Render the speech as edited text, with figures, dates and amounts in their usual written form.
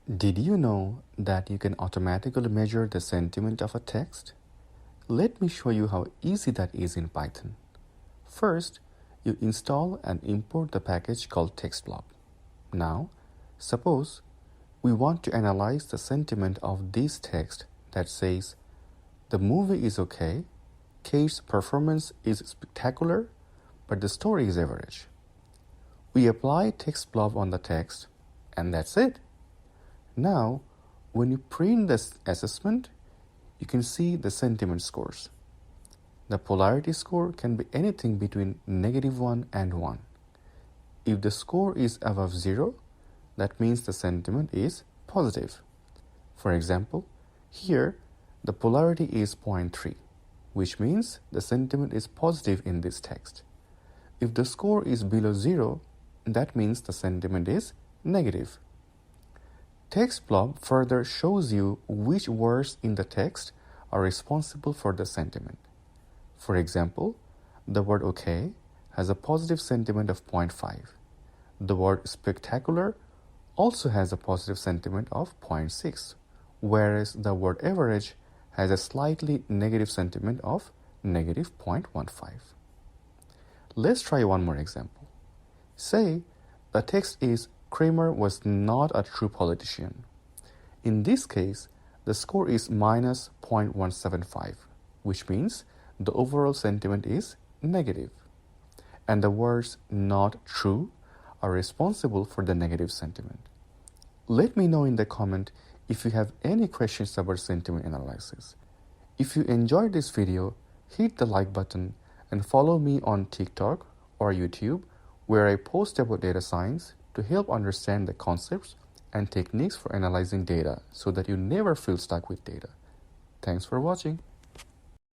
Did you know that you can automatically measure the sentiment of a text? Let me show you how easy that is in Python. First, you install and import the package called TextBlob. Now, suppose we want to analyze the sentiment of this text that says, "The movie is okay, Kate's performance is spectacular, but the story is average." We apply TextBlob on the text, and that's it. Now, when you print this assessment, you can see the sentiment scores. The polarity score can be anything between -1 and 1. If the score is above 0, that means the sentiment is positive. For example, here the polarity is 0.3, which means the sentiment is positive in this text. If the score is below 0, that means the sentiment is negative. TextBlob further shows you which words in the text are responsible for the sentiment. For example, the word okay has a positive sentiment of 0.5. The word spectacular also has a positive sentiment of 0.6, whereas the word average has a slightly negative sentiment of -0.15. Let's try one more example. Say the text is Kramer was not a true politician. In this case, the score is -0.175, which means the overall sentiment is negative. And the words not true are responsible for the negative sentiment. Let me know in the comment if you have any questions about sentiment analysis. If you enjoyed this video, hit the like button and follow me on TikTok or YouTube, where I post about data science to help understand the concepts and techniques for analyzing data so that you never feel stuck with data. Thanks for watching.